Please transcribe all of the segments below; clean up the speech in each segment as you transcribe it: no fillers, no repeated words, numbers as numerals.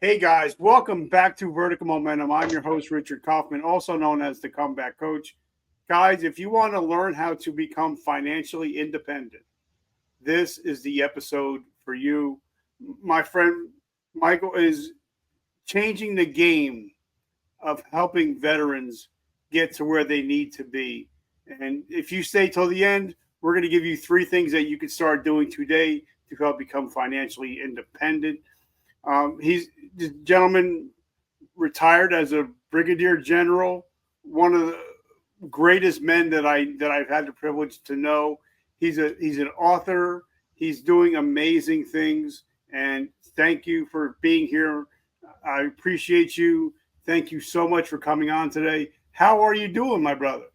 Hey guys, welcome back to Vertical Momentum. I'm your host, Richard Kaufman, also known as the Comeback Coach. Guys, if you want to learn how to become financially independent, this is the episode for you. My friend Michael is changing the game of helping veterans get to where they need to be. And if you stay till the end, we're going to give you 3 things that you can start doing today to help become financially independent. The gentleman retired as a Brigadier General, one of the greatest men that I've had the privilege to know. He's an author. He's doing amazing things. And thank you for being here. I appreciate you. Thank you so much for coming on today. How are you doing, my brother?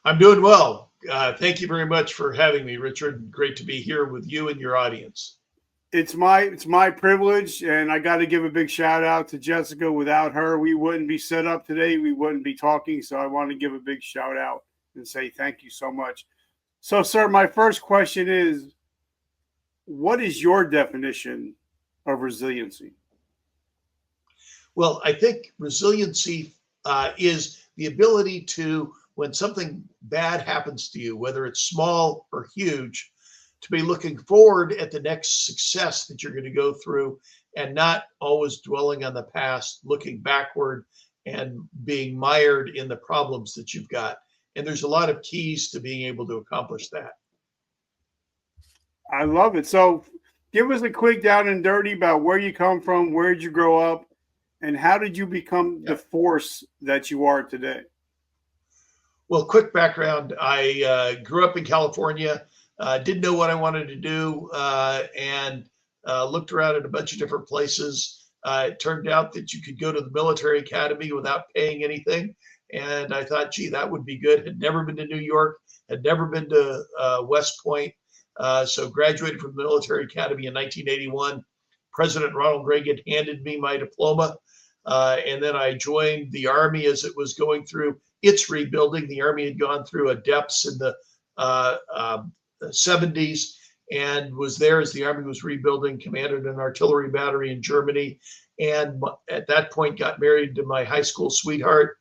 I'm doing well. Thank you very much for having me, Richard. Great to be here with you and your audience. It's my privilege, and I got to give a big shout out to Jessica. Without her, we wouldn't be set up today. We wouldn't be talking. So I want to give a big shout out and say thank you so much. So, sir, my first question is, what is your definition of resiliency? Well, I think resiliency is the ability to, when something bad happens to you, whether it's small or huge, to be looking forward at the next success that you're going to go through and not always dwelling on the past, looking backward and being mired in the problems that you've got. And there's a lot of keys to being able to accomplish that. I love it. So give us a quick down and dirty about where you come from, where did you grow up, and how did you become the force that you are today? Well, quick background. I grew up in California. Didn't know what I wanted to do and looked around at a bunch of different places. It turned out that you could go to the military academy without paying anything. And I thought, gee, that would be good. Had never been to New York, had never been to West Point. So graduated from the military academy in 1981. President Ronald Reagan handed me my diploma. And then I joined the Army as it was going through its rebuilding. The Army had gone through a depths in the 70s and was there as the Army was rebuilding, commanded an artillery battery in Germany. And at that point got married to my high school sweetheart,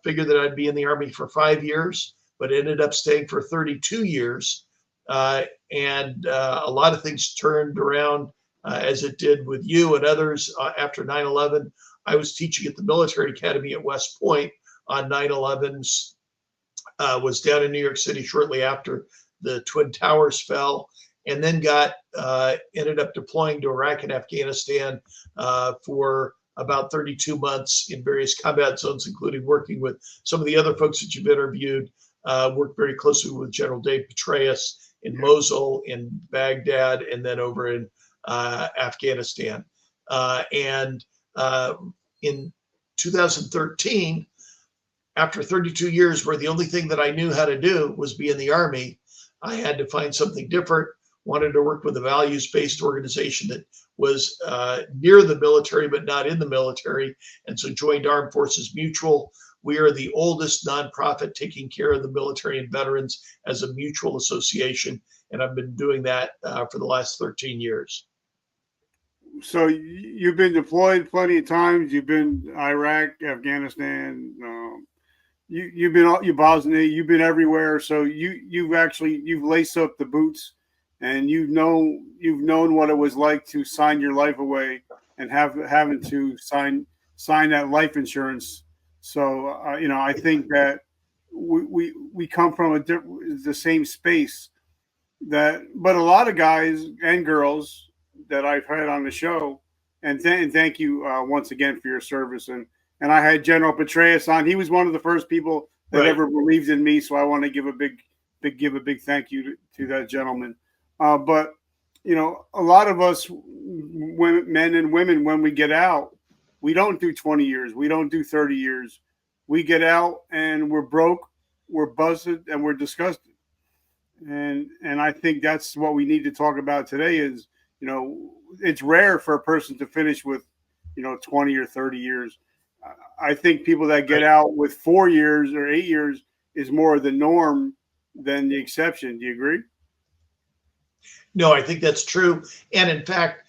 figured that I'd be in the Army for 5 years, but ended up staying for 32 years. And a lot of things turned around as it did with you and others after 9/11. I was teaching at the military academy at West Point on 9/11s, was down in New York City shortly after the Twin Towers fell, and then ended up deploying to Iraq and Afghanistan for about 32 months in various combat zones, including working with some of the other folks that you've interviewed. Worked very closely with General Dave Petraeus in Mosul, in Baghdad, and then over in Afghanistan. And in 2013, after 32 years where the only thing that I knew how to do was be in the Army, I had to find something different, wanted to work with a values-based organization that was near the military but not in the military, and so joined Armed Forces Mutual. We are the oldest nonprofit taking care of the military and veterans as a mutual association, and I've been doing that for the last 13 years. So you've been deployed plenty of times. You've been Iraq, Afghanistan. You've been Bosnia. You've been everywhere. So you've laced up the boots, and you've known what it was like to sign your life away and having to sign that life insurance. So I think that we come from the same space but a lot of guys and girls that I've had on the show, and thank you once again for your service. And I had General Petraeus on. He was one of the first people that ever believed in me. So I want to give a big thank you to that gentleman. But a lot of us men and women, when we get out, we don't do 20 years. We don't do 30 years. We get out and we're broke, we're busted, and we're disgusted. And I think that's what we need to talk about today is, it's rare for a person to finish with, 20 or 30 years. I think people that get out with 4 years or 8 years is more the norm than the exception. Do you agree? No, I think that's true. And in fact,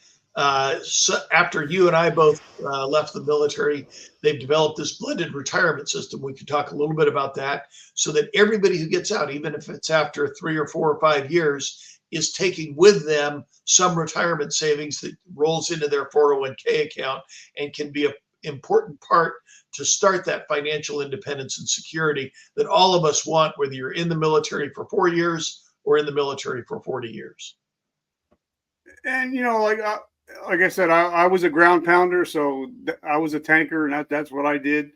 So after you and I both left the military, they've developed this blended retirement system. We could talk a little bit about that, so that everybody who gets out, even if it's after 3 or 4 or 5 years, is taking with them some retirement savings that rolls into their 401k account and can be an important part to start that financial independence and security that all of us want, whether you're in the military for 4 years or in the military for 40 years. And like I said, I was a ground pounder, so I was a tanker, and that's what I did.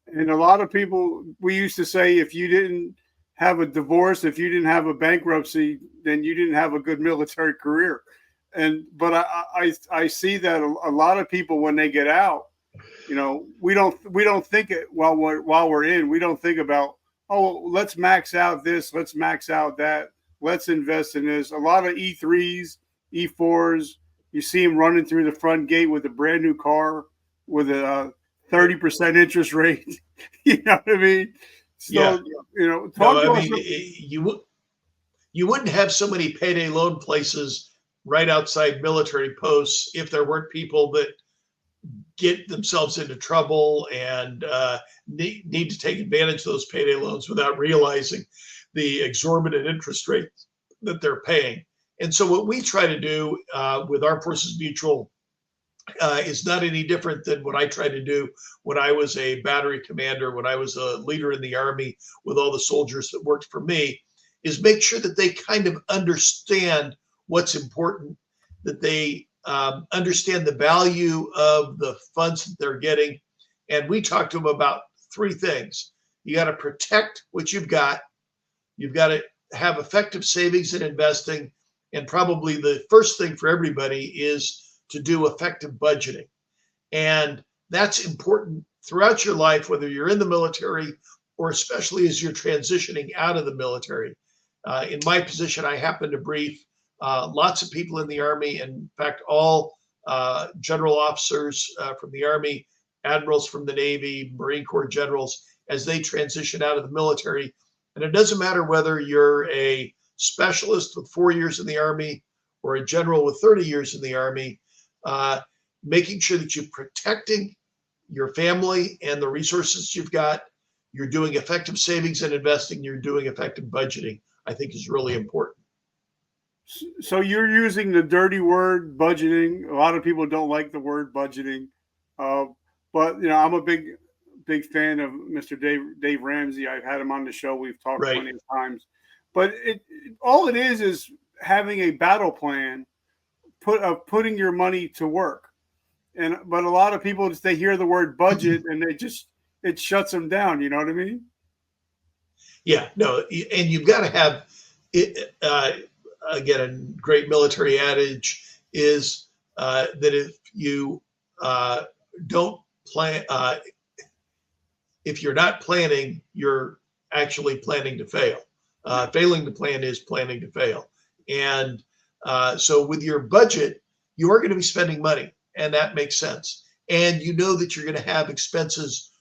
And a lot of people, we used to say, if you didn't have a divorce, if you didn't have a bankruptcy, then you didn't have a good military career. But I see that a lot of people, when they get out, we don't think it while we're in. We don't think about, oh, let's max out this, let's max out that, let's invest in this. A lot of E3s, E4s, you see them running through the front gate with a brand new car with a 30% interest rate. You know what I mean? So, yeah. talk to us. You wouldn't have so many payday loan places right outside military posts if there weren't people that get themselves into trouble and need to take advantage of those payday loans without realizing the exorbitant interest rates that they're paying. And so what we try to do with Armed Forces Mutual is not any different than what I tried to do when I was a battery commander, when I was a leader in the Army with all the soldiers that worked for me, is make sure that they kind of understand what's important, that they understand the value of the funds that they're getting. And we talk to them about 3 things. You got to protect what you've got. You've got to have effective savings and investing. And probably the first thing for everybody is to do effective budgeting. And that's important throughout your life, whether you're in the military or especially as you're transitioning out of the military. In my position, I happen to brief lots of people in the Army, and in fact, all general officers from the Army, admirals from the Navy, Marine Corps generals, as they transition out of the military. And it doesn't matter whether you're a specialist with 4 years in the Army or a general with 30 years in the Army, making sure that you're protecting your family and the resources you've got, you're doing effective savings and investing, you're doing effective budgeting, I think is really important. So you're using the dirty word budgeting. A lot of people don't like the word budgeting, but I'm a big fan of Mr. Dave Ramsey. I've had him on the show. We've talked plenty of times. But all it is having a battle plan, putting your money to work. But a lot of people, they hear the word budget and it shuts them down. You know what I mean? Yeah, no, and you've got to have it. Again, a great military adage is that if you don't plan, if you're not planning, you're actually planning to fail. Failing to plan is planning to fail. And so with your budget, you are going to be spending money, and that makes sense. And you know that you're going to have expenses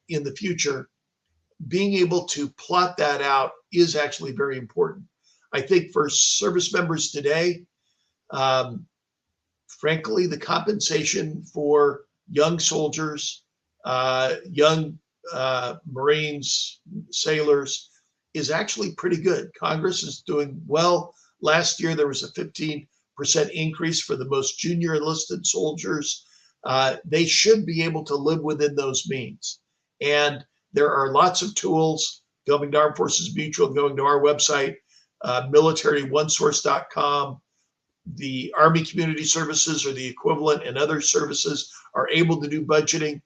in the future. Being able to plot that out is actually very important. I think for service members today, frankly, the compensation for young soldiers, young Marines, sailors, is actually pretty good. Congress is doing well. Last year, there was a 15% increase for the most junior enlisted soldiers. They should be able to live within those means. And there are lots of tools, going to Armed Forces Mutual, going to our website, militaryonesource.com. The Army Community Services or the equivalent and other services are able to do budgeting.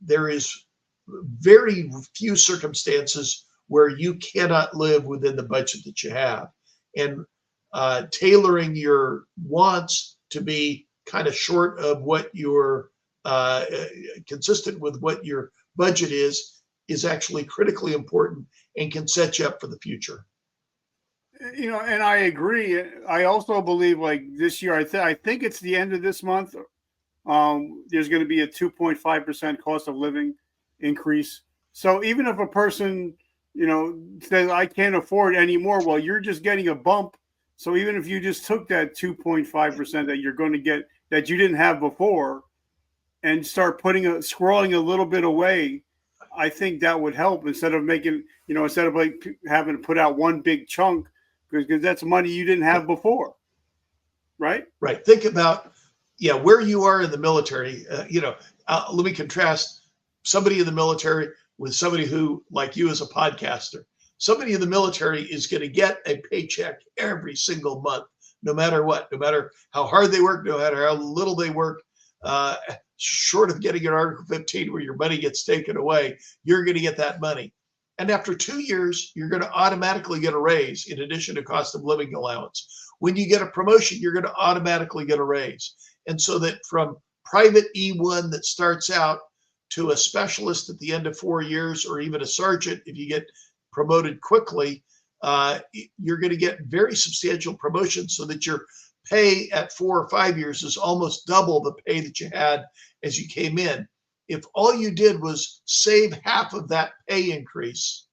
There is very few circumstances where you cannot live within the budget that you have. And tailoring your wants to be kind of short of what your consistent with what your budget is actually critically important and can set you up for the future. And I agree. I also believe, like this year, I think it's the end of this month. There's going to be a 2.5% cost of living increase. So even if a person, says I can't afford anymore, well, you're just getting a bump So even if you just took that 2.5% that you're going to get that you didn't have before and start scrolling a little bit away, I think that would help instead of like having to put out one big chunk because that's money you didn't have before. Right? Right. Think about, where you are in the military. Let me contrast somebody in the military with somebody who, like you as a podcaster. Somebody in the military is going to get a paycheck every single month, no matter what, no matter how hard they work, no matter how little they work, short of getting an Article 15 where your money gets taken away, you're going to get that money. And after 2 years, you're going to automatically get a raise in addition to cost of living allowance. When you get a promotion, you're going to automatically get a raise. And so that from private E1 that starts out to a specialist at the end of 4 years, or even a sergeant, if you get promoted quickly, you're going to get very substantial promotions so that your pay at 4 or 5 years is almost double the pay that you had as you came in. If all you did was save half of that pay increase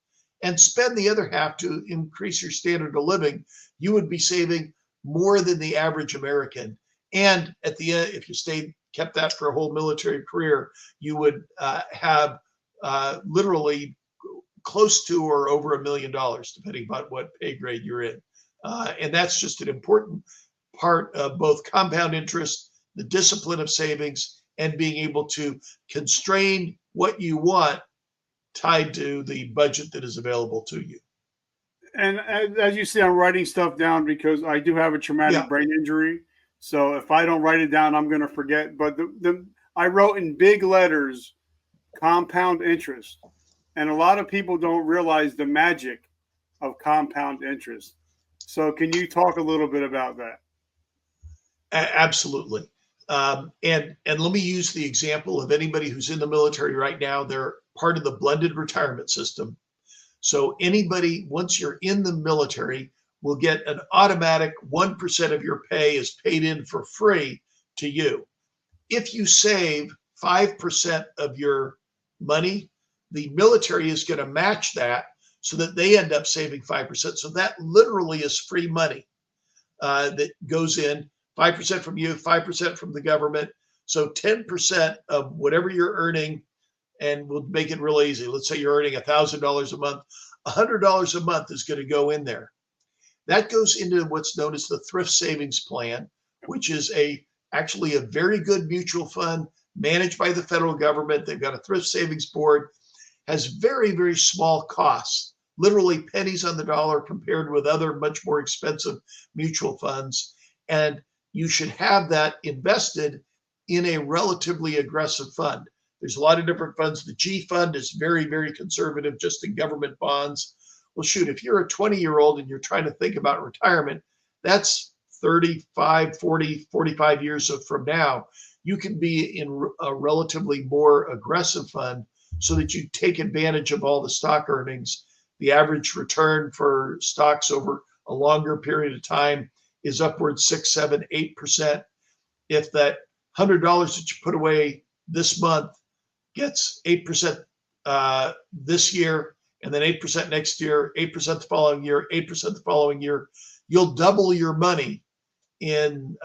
and spend the other half to increase your standard of living, you would be saving more than the average American. And at the end, if you kept that for a whole military career, you would have literally close to or over $1 million, depending on what pay grade you're in. And that's just an important part of both compound interest, the discipline of savings, and being able to constrain what you want tied to the budget that is available to you. And as you see, I'm writing stuff down because I do have a traumatic brain injury. So if I don't write it down, I'm going to forget. But I wrote in big letters, compound interest. And a lot of people don't realize the magic of compound interest. So can you talk a little bit about that? Absolutely. And let me use the example of anybody who's in the military right now. They're part of the blended retirement system. So anybody, once you're in the military, will get an automatic 1% of your pay is paid in for free to you. If you save 5% of your money, the military is going to match that so that they end up saving 5%. So that literally is free money that goes in, 5% from you, 5% from the government. So 10% of whatever you're earning, and we'll make it real easy. Let's say you're earning $1,000 a month. $100 a month is going to go in there. That goes into what's known as the thrift savings plan, which is actually a very good mutual fund managed by the federal government. They've got a thrift savings board, has very, very small costs, literally pennies on the dollar compared with other much more expensive mutual funds. And you should have that invested in a relatively aggressive fund. There's a lot of different funds. The G fund is very, very conservative, just in government bonds. Well, shoot, if you're a 20-year-old and you're trying to think about retirement, that's 35, 40, 45 years from now. You can be in a relatively more aggressive fund so that you take advantage of all the stock earnings. The average return for stocks over a longer period of time is upwards 6, 7, 8%. If that $100 that you put away this month gets 8% this year, and then 8% next year, 8% the following year, 8% the following year, you'll double your money in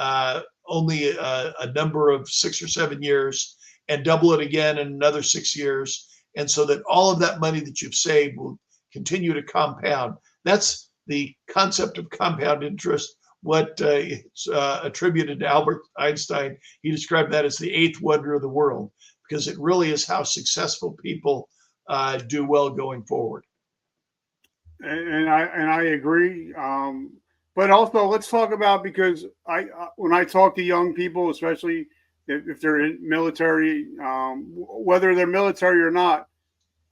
only a number of 6 or 7 years, and double it again in another 6 years. And so that all of that money that you've saved will continue to compound. That's the concept of compound interest. What it's attributed to Albert Einstein, he described that as the eighth wonder of the world, because it really is how successful people do well going forward. And I agree. But also, let's talk about, because when I talk to young people, especially if they're in military, whether they're military or not,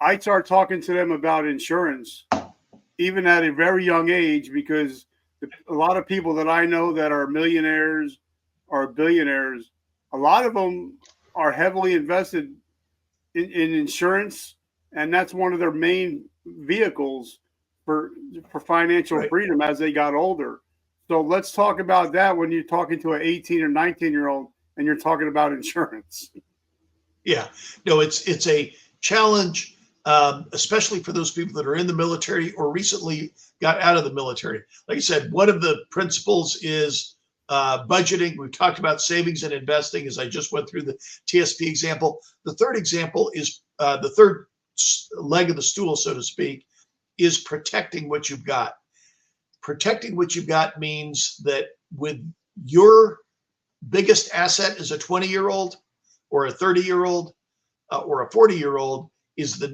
I start talking to them about insurance, even at a very young age, because a lot of people that I know that are millionaires or billionaires, a lot of them are heavily invested in insurance, and that's one of their main vehicles for financial freedom as they got older. So let's talk about that when you're talking to an 18 or 19-year-old and you're talking about insurance. Yeah, no, it's a challenge especially for those people that are in the military or recently got out of the military. Like I said, one of the principles is budgeting. We've talked about savings and investing as I just went through the TSP example. The third example is the third leg of the stool, so to speak, is protecting what you've got. Protecting what you've got means that with your biggest asset is a 20-year-old or a 30-year-old or a 40-year-old is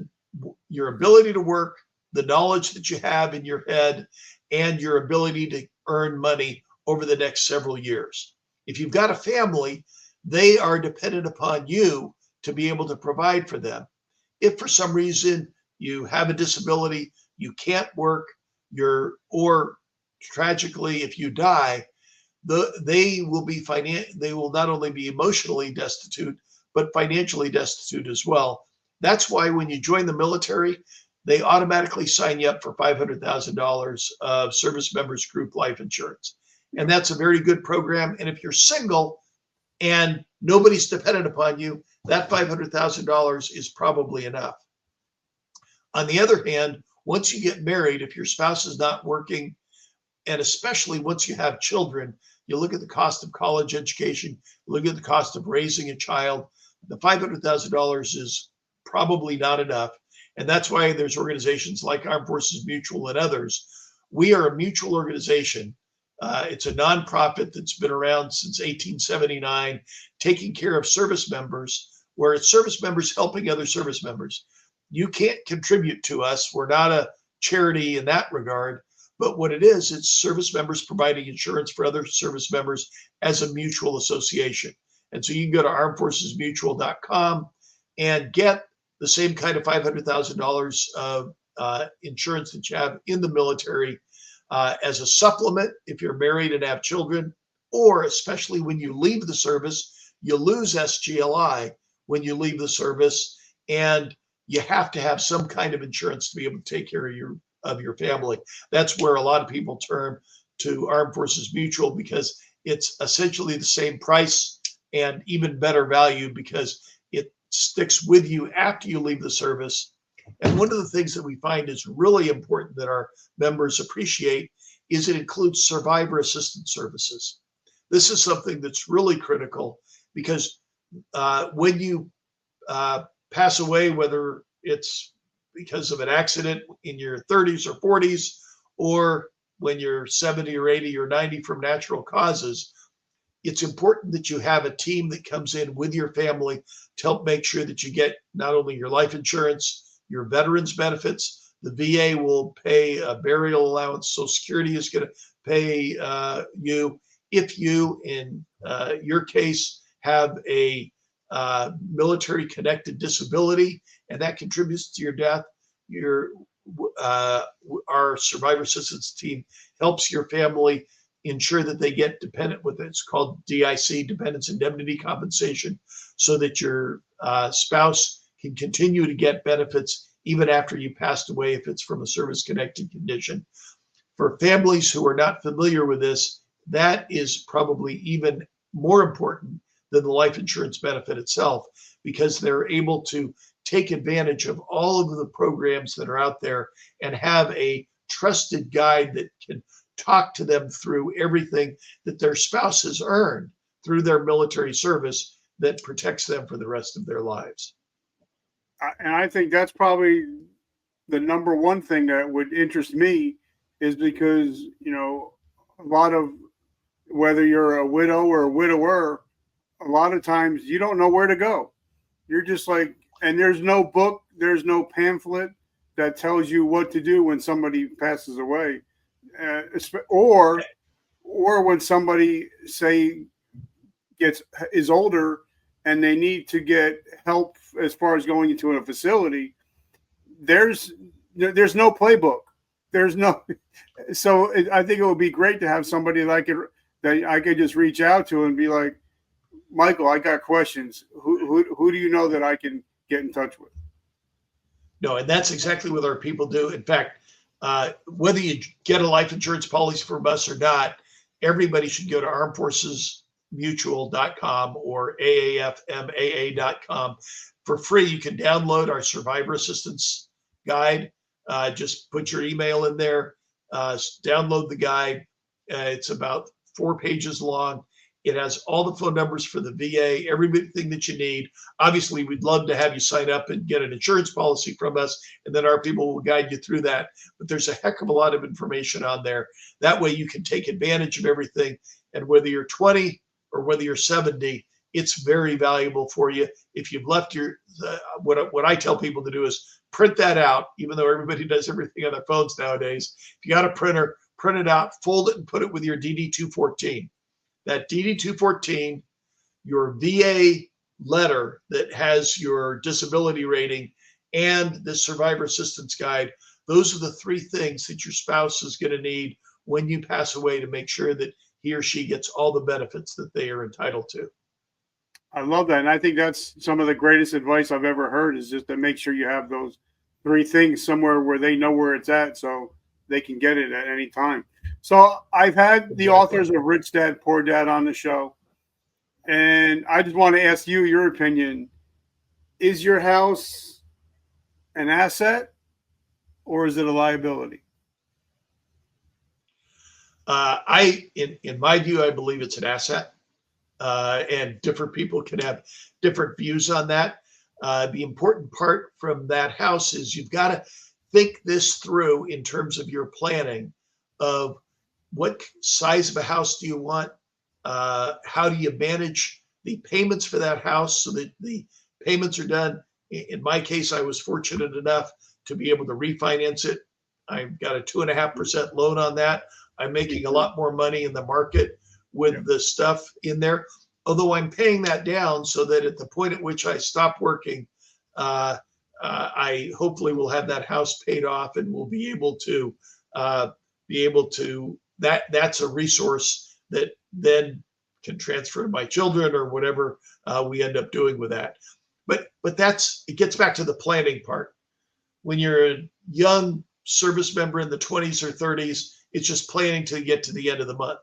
your ability to work, the knowledge that you have in your head, and your ability to earn money over the next several years. If you've got a family, they are dependent upon you to be able to provide for them. If for some reason you have a disability, you can't work, or tragically, if you die, they will not only be emotionally destitute, but financially destitute as well. That's why when you join the military, they automatically sign you up for $500,000 of service members group life insurance. And that's a very good program. And if you're single and nobody's dependent upon you, that $500,000 is probably enough. On the other hand, once you get married, if your spouse is not working, and especially once you have children, you look at the cost of college education, look at the cost of raising a child, the $500,000 is probably not enough. And that's why there's organizations like Armed Forces Mutual and others. We are a mutual organization. It's a nonprofit that's been around since 1879, taking care of service members, where it's service members helping other service members. You can't contribute to us. We're not a charity in that regard. But what it is, it's service members providing insurance for other service members as a mutual association. And so you can go to armedforcesmutual.com and get the same kind of $500,000 of insurance that you have in the military as a supplement if you're married and have children, or especially when you leave the service, you lose SGLI when you leave the service, and you have to have some kind of insurance to be able to take care of your family. That's where a lot of people turn to Armed Forces Mutual, because it's essentially the same price and even better value because it sticks with you after you leave the service. And one of the things that we find is really important that our members appreciate is it includes survivor assistance services. This is something that's really critical because when you pass away, whether it's because of an accident in your 30s or 40s, or when you're 70 or 80 or 90 from natural causes, it's important that you have a team that comes in with your family to help make sure that you get not only your life insurance, your veterans benefits. The VA will pay a burial allowance. Social Security is going to pay you if you, in your case, have a military connected disability, and that contributes to your death. Our survivor assistance team helps your family ensure that they get dependent with it's called DIC, dependents indemnity compensation, so that your spouse can continue to get benefits even after you passed away if it's from a service connected condition. For families who are not familiar with this, that is probably even more important than the life insurance benefit itself, because they're able to take advantage of all of the programs that are out there and have a trusted guide that can talk to them through everything that their spouse has earned through their military service that protects them for the rest of their lives. And I think that's probably the number one thing that would interest me, is because, a lot of, whether you're a widow or a widower, a lot of times you don't know where to go. You're just like, and there's no book, there's no pamphlet that tells you what to do when somebody passes away, or when somebody, say, is older and they need to get help as far as going into a facility. There's no playbook. So I think it would be great to have somebody that I could just reach out to and be like, Michael, I got questions. Who do you know that I can get in touch with? No, and that's exactly what our people do. In fact, whether you get a life insurance policy from us or not, everybody should go to Armed Forces mutual.com or AAFMAA.com. For free, you can download our survivor assistance guide. Just put your email in there, download the guide. It's about 4 pages long. It has all the phone numbers for the VA, everything that you need. Obviously, we'd love to have you sign up and get an insurance policy from us, and then our people will guide you through that. But there's a heck of a lot of information on there. That way you can take advantage of everything. And whether you're 20 or whether you're 70, it's very valuable for you. If you've left what I tell people to do is print that out, even though everybody does everything on their phones nowadays. If you got a printer, print it out, fold it, and put it with your DD-214. That DD-214, your VA letter that has your disability rating, and the survivor assistance guide, those are the 3 things that your spouse is going to need when you pass away to make sure that he or she gets all the benefits that they are entitled to. I love that. And I think that's some of the greatest advice I've ever heard, is just to make sure you have those 3 things somewhere where they know where it's at, so they can get it at any time. So I've had the authors of Rich Dad, Poor Dad on the show, and I just want to ask you your opinion. Is your house an asset or is it a liability? In my view, I believe it's an asset, and different people can have different views on that. The important part from that house is you've got to think this through in terms of your planning of what size of a house do you want? How do you manage the payments for that house so that the payments are done? In my case, I was fortunate enough to be able to refinance it. I've got a 2.5% loan on that. I'm making a lot more money in the market with the stuff in there, although I'm paying that down so that at the point at which I stop working, I hopefully will have that house paid off and will be able to that's a resource that then can transfer to my children or whatever we end up doing with that. But it gets back to the planning part. When you're a young service member in the 20s or 30s, it's just planning to get to the end of the month.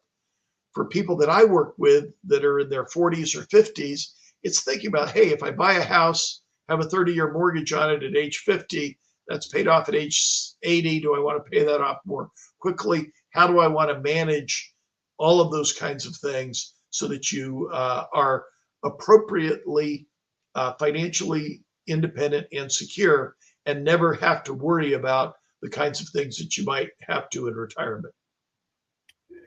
For people that I work with that are in their 40s or 50s, it's thinking about, hey, if I buy a house, have a 30-year mortgage on it at age 50, that's paid off at age 80. Do I want to pay that off more quickly? How do I want to manage all of those kinds of things so that you are appropriately financially independent and secure and never have to worry about the kinds of things that you might have to in retirement?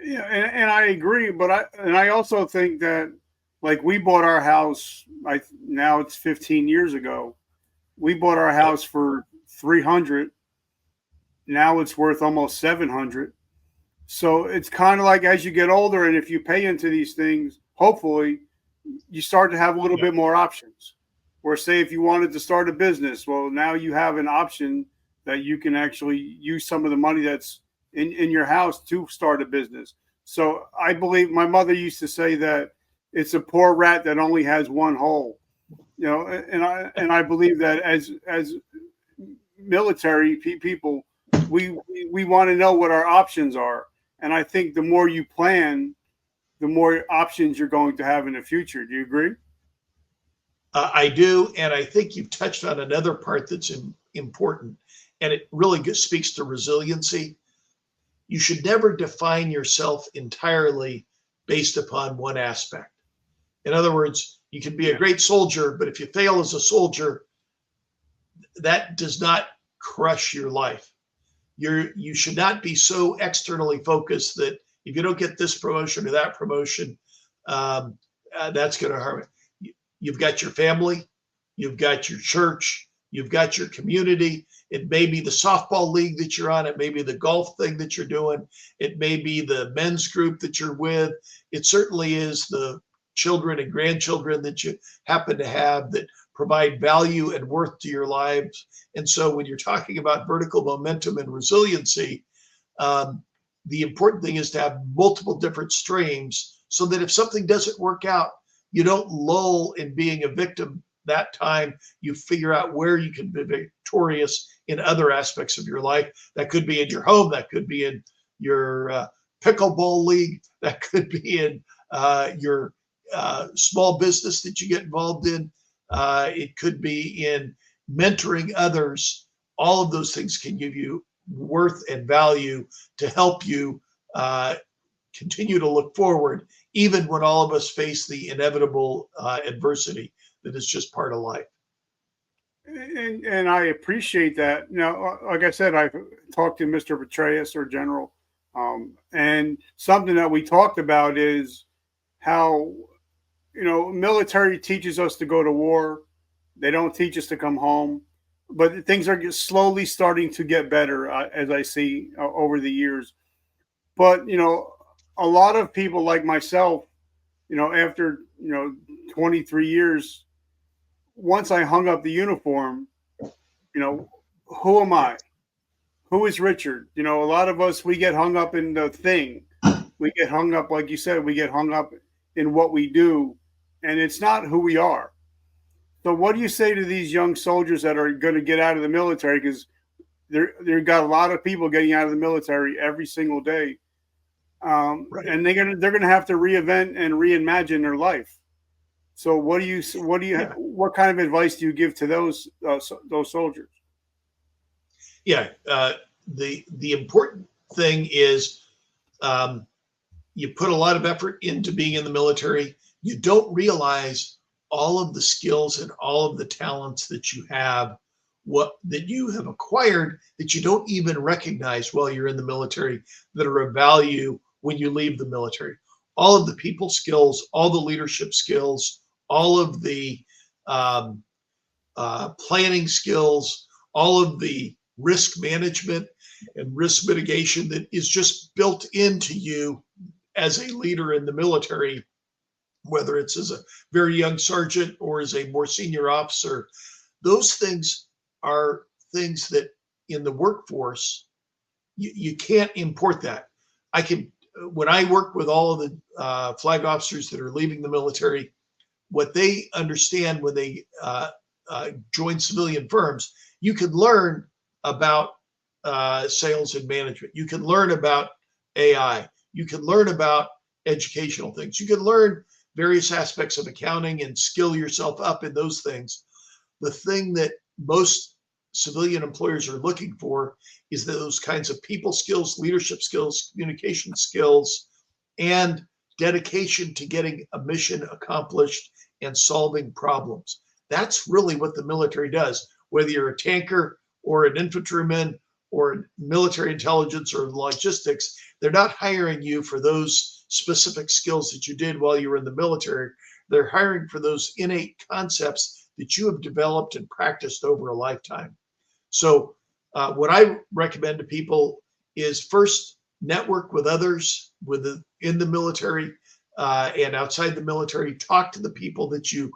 Yeah, and I agree, but I also think that, like, we bought our house, now it's 15 years ago. We bought our house for $300. Now it's worth almost $700. So it's kind of like, as you get older, and if you pay into these things, hopefully you start to have a little bit more options. Or say if you wanted to start a business, well, now you have an option that you can actually use some of the money that's in your house to start a business. So I believe my mother used to say that it's a poor rat that only has one hole, and I believe that as military people, we want to know what our options are. And I think the more you plan, the more options you're going to have in the future. Do you agree? I do. And I think you've touched on another part that's important, and it really speaks to resiliency. You should never define yourself entirely based upon one aspect. In other words, you can be a great soldier, but if you fail as a soldier, that does not crush your life. You should not be so externally focused that if you don't get this promotion or that promotion, that's going to harm it. You've got your family, you've got your church, you've got your community. It may be the softball league that you're on. It may be the golf thing that you're doing. It may be the men's group that you're with. It certainly is the children and grandchildren that you happen to have that provide value and worth to your lives. And so when you're talking about vertical momentum and resiliency, the important thing is to have multiple different streams so that if something doesn't work out, you don't lull in being a victim that time. You figure out where you can be victorious in other aspects of your life. That could be in your home. That could be in your pickleball league. That could be in your small business that you get involved in. It could be in mentoring others. All of those things can give you worth and value to help you continue to look forward, even when all of us face the inevitable adversity that is just part of life. And I appreciate that. Now, like I said, I've talked to Mr. Petraeus, or General, and something that we talked about is how, military teaches us to go to war. They don't teach us to come home. But things are slowly starting to get better, as I see over the years. But, a lot of people like myself, after, 23 years, once I hung up the uniform, who am I? Who is Richard? A lot of us, we get hung up in the thing. We get hung up, like you said, we get hung up in what we do, and it's not who we are. So what do you say to these young soldiers that are going to get out of the military? Because they've got a lot of people getting out of the military every single day. Right. And they're gonna have to reinvent and reimagine their life. So what kind of advice do you give to those soldiers? Yeah, the important thing is you put a lot of effort into being in the military. You don't realize all of the skills and all of the talents that you have, that you have acquired, that you don't even recognize while you're in the military, that are of value when you leave the military. All of the people skills, all the leadership skills, all of the planning skills, all of the risk management and risk mitigation that is just built into you as a leader in the military, whether it's as a very young sergeant or as a more senior officer. Those things are things that in the workforce, you can't import that. When I work with all of the flag officers that are leaving the military, what they understand when they join civilian firms, you can learn about sales and management. You can learn about AI. You can learn about educational things. You can learn various aspects of accounting and skill yourself up in those things. The thing that most civilian employers are looking for is those kinds of people skills, leadership skills, communication skills, and dedication to getting a mission accomplished and solving problems. That's really what the military does. Whether you're a tanker or an infantryman or military intelligence or logistics, they're not hiring you for those specific skills that you did while you were in the military. They're hiring for those innate concepts that you have developed and practiced over a lifetime. So what I recommend to people is first network with others in the military and outside the military. Talk to the people that you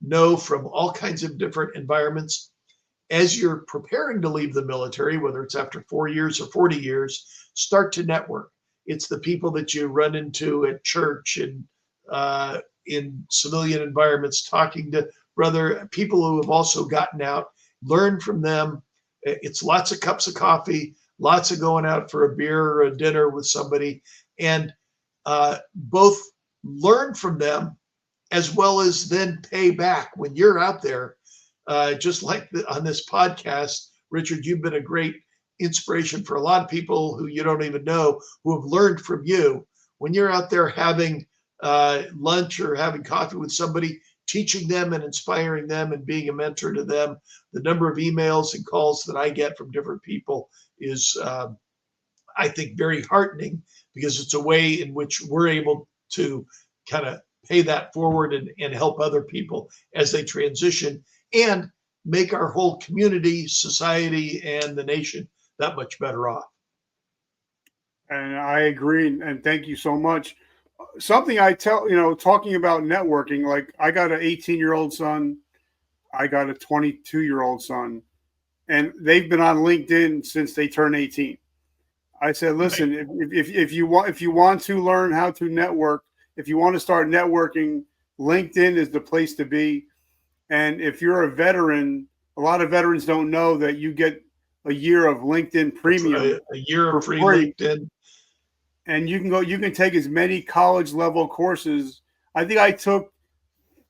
know from all kinds of different environments. As you're preparing to leave the military, whether it's after 4 years or 40 years, start to network. It's the people that you run into at church and in civilian environments, talking to people who have also gotten out, learn from them. It's lots of cups of coffee, lots of going out for a beer or a dinner with somebody, and both learn from them as well as then pay back when you're out there. Just like on this podcast, Richard, you've been a great inspiration for a lot of people who you don't even know, who have learned from you. When you're out there having lunch or having coffee with somebody, teaching them and inspiring them and being a mentor to them, the number of emails and calls that I get from different people is, I think, very heartening, because it's a way in which we're able to kind of pay that forward and help other people as they transition and make our whole community, society, and the nation that much better off. And I agree. And thank you so much. Something I tell, talking about networking, like I got an 18-year-old son, I got a 22-year-old son, and they've been on LinkedIn since they turned 18. I said, listen, if you want to learn how to network, if you want to start networking, LinkedIn is the place to be. And if you're a veteran, a lot of veterans don't know that you get a year of LinkedIn Premium, a year of free LinkedIn. And you can take as many college level courses. I think I took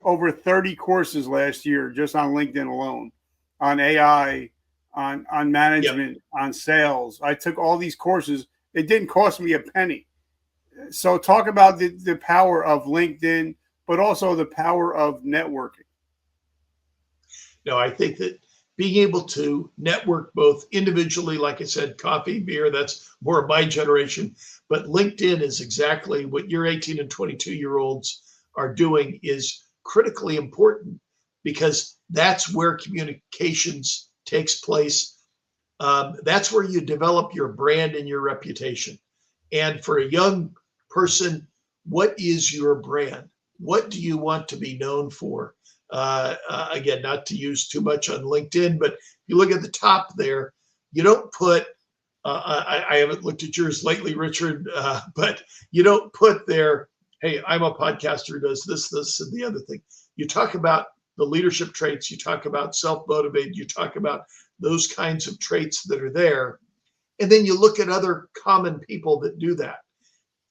over 30 courses last year just on LinkedIn alone, on AI, on Yep. management, on sales. I took all these courses. It didn't cost me a penny. So talk about the power of LinkedIn, but also the power of networking. No, I think that being able to network both individually, like I said, coffee, beer, that's more of my generation, but LinkedIn is exactly what your 18 and 22-year-olds are doing is critically important because that's where communications takes place. That's where you develop your brand and your reputation. And for a young person, what is your brand? What do you want to be known for? Again, not to use too much on LinkedIn, but if you look at the top there, you don't put, I haven't looked at yours lately, Richard, but you don't put there, hey, I'm a podcaster who does this, this, and the other thing. You talk about the leadership traits, you talk about self-motivated, you talk about those kinds of traits that are there. And then you look at other common people that do that.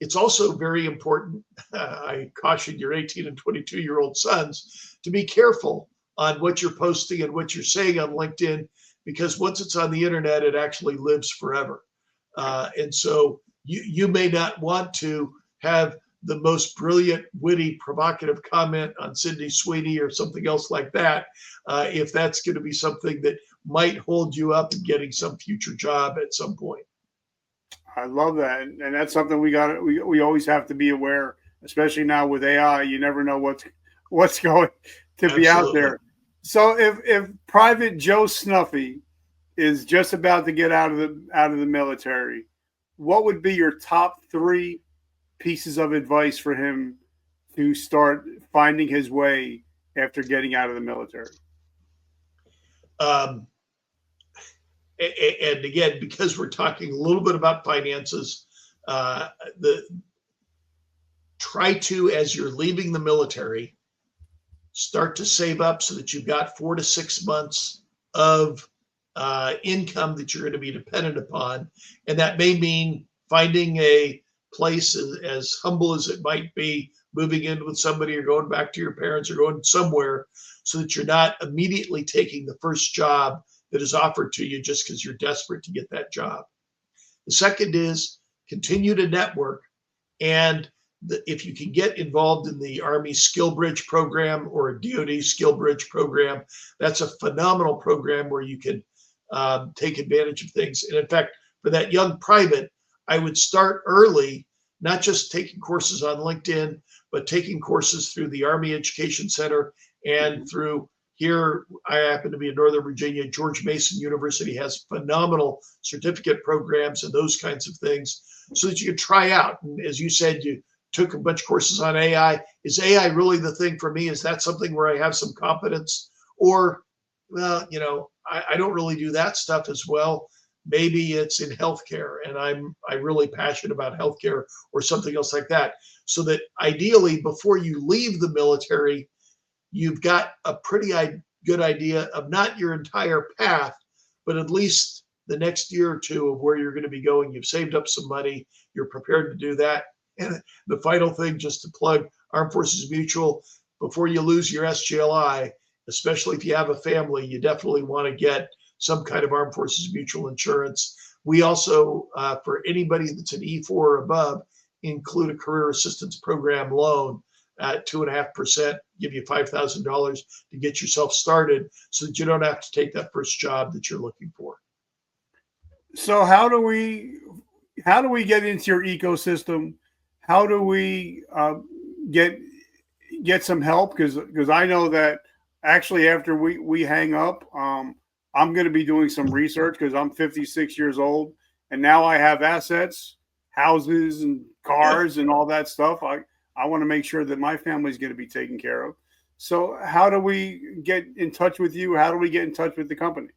It's also very important, I caution your 18 and 22-year-old sons to be careful on what you're posting and what you're saying on LinkedIn, because once it's on the internet, it actually lives forever. And so you may not want to have the most brilliant, witty, provocative comment on Sydney Sweeney or something else like that, if that's going to be something that might hold you up in getting some future job at some point. I love that, and that's something we always have to be aware, especially now with AI. You never know what's going to be out Absolutely. there. So if Private Joe Snuffy is just about to get out of the military, what would be your top 3 pieces of advice for him to start finding his way after getting out of the military? Um, and again, because we're talking a little bit about finances, the try to, as you're leaving the military, start to save up so that you've got 4 to 6 months of income that you're going to be dependent upon. And that may mean finding a place as humble as it might be, moving in with somebody or going back to your parents or going somewhere so that you're not immediately taking the first job that is offered to you just because you're desperate to get that job. The second is continue to network. And if you can get involved in the Army Skill Bridge program or a DoD Skill Bridge program, that's a phenomenal program where you can take advantage of things. And in fact, for that young private, I would start early, not just taking courses on LinkedIn, but taking courses through the Army Education Center and through here. I happen to be in Northern Virginia. George Mason University has phenomenal certificate programs and those kinds of things so that you can try out. And as you said, you took a bunch of courses on AI. Is AI really the thing for me? Is that something where I have some competence? Or, well, I don't really do that stuff as well. Maybe it's in healthcare and I'm really passionate about healthcare or something else like that. So that ideally, before you leave the military, you've got a pretty good idea of not your entire path, but at least the next year or two of where you're going to be going. You've saved up some money. You're prepared to do that. And the final thing, just to plug Armed Forces Mutual, before you lose your SGLI, especially if you have a family, you definitely want to get some kind of Armed Forces Mutual insurance. We also, for anybody that's an E4 or above, include a career assistance program loan at 2.5%, give you $5,000 to get yourself started so that you don't have to take that first job that you're looking for. So how do we get into your ecosystem? How do we get some help? Because I know that actually after we hang up, I'm going to be doing some research because I'm 56 years old and now I have assets, houses and cars and all that stuff. I want to make sure that my family's going to be taken care of. So how do we get in touch with you? How do we get in touch with the company?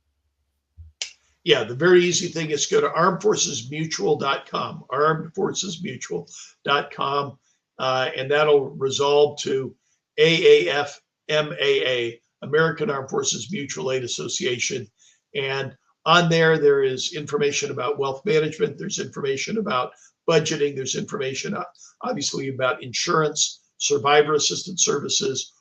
Yeah, the very easy thing is go to armedforcesmutual.com, armedforcesmutual.com, and that'll resolve to AAFMAA, American Armed Forces Mutual Aid Association. And on there is information about wealth management. There's information about budgeting. There's information, obviously, about insurance. survivor assistance services.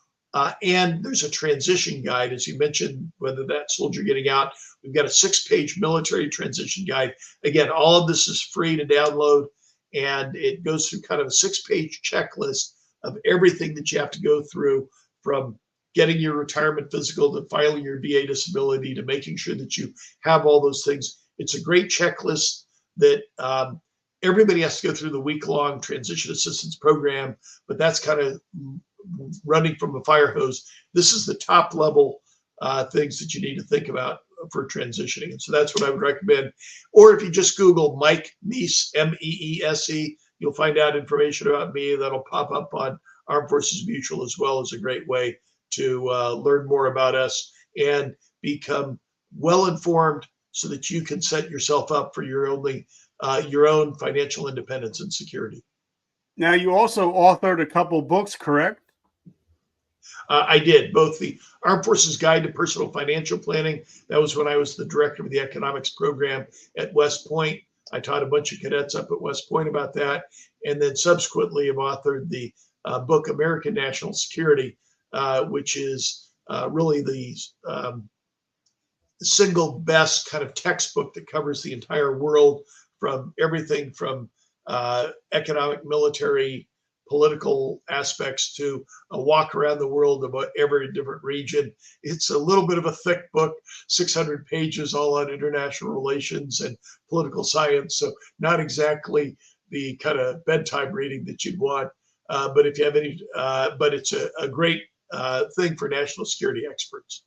And there's a transition guide, as you mentioned, whether that soldier getting out. We've got a 6-page military transition guide. Again, all of this is free to download, and it goes through kind of a 6-page checklist of everything that you have to go through, from getting your retirement physical to filing your VA disability to making sure that you have all those things. It's a great checklist that everybody has to go through the week-long transition assistance program, but that's kind of running from a fire hose. This is the top level things that you need to think about for transitioning. And so that's what I would recommend. Or if you just Google Mike Meese, Meese, you'll find out information about me. That'll pop up on Armed Forces Mutual as well, as a great way to learn more about us and become well-informed so that you can set yourself up for your own financial independence and security. Now, you also authored a couple books, correct? I did both the Armed Forces Guide to Personal Financial Planning. That was when I was the director of the economics program at West Point. I taught a bunch of cadets up at West Point about that. And then subsequently have authored the book American National Security, which is really the single best kind of textbook that covers the entire world, from everything from economic, military, political aspects to a walk around the world about every different region. It's a little bit of a thick book, 600 pages, all on international relations and political science. So not exactly the kind of bedtime reading that you'd want. But if you have any, but it's a great thing for national security experts.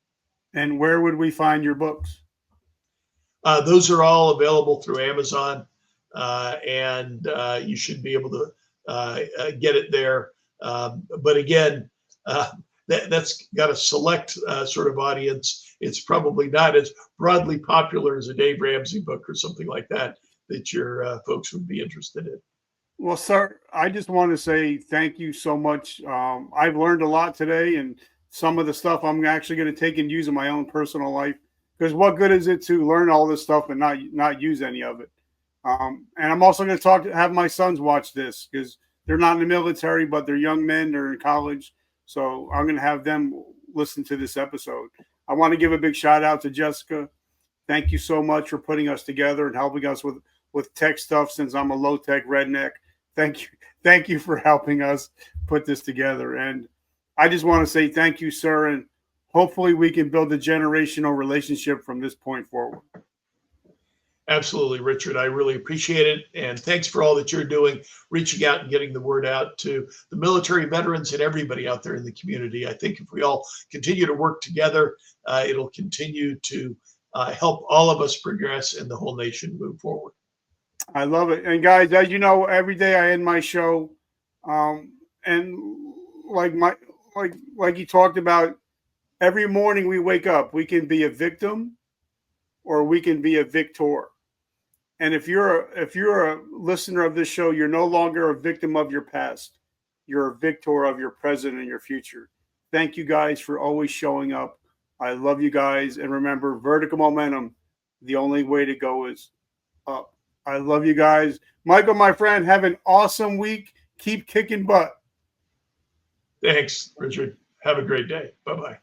And where would we find your books? Those are all available through Amazon, and you should be able to get it there. But again, that's got a select sort of audience. It's probably not as broadly popular as a Dave Ramsey book or something like that your folks would be interested in. Well, sir, I just want to say thank you so much. I've learned a lot today, and some of the stuff I'm actually going to take and use in my own personal life. Because what good is it to learn all this stuff and not use any of it? And I'm also going to have my sons watch this, because they're not in the military, but they're young men. They're in college. So I'm going to have them listen to this episode. I want to give a big shout out to Jessica. Thank you so much for putting us together and helping us with tech stuff, since I'm a low-tech redneck. Thank you for helping us put this together. And I just want to say thank you, sir. And hopefully we can build a generational relationship from this point forward. Absolutely, Richard. I really appreciate it. And thanks for all that you're doing, reaching out and getting the word out to the military veterans and everybody out there in the community. I think if we all continue to work together, it'll continue to help all of us progress and the whole nation move forward. I love it. And guys, as you know, every day I end my show, and like you talked about, every morning we wake up, we can be a victim or we can be a victor. And if you're a listener of this show, you're no longer a victim of your past. You're a victor of your present and your future. Thank you guys for always showing up. I love you guys. And remember, vertical momentum, the only way to go is up. I love you guys. Michael, my friend, have an awesome week. Keep kicking butt. Thanks, Richard. Have a great day. Bye-bye.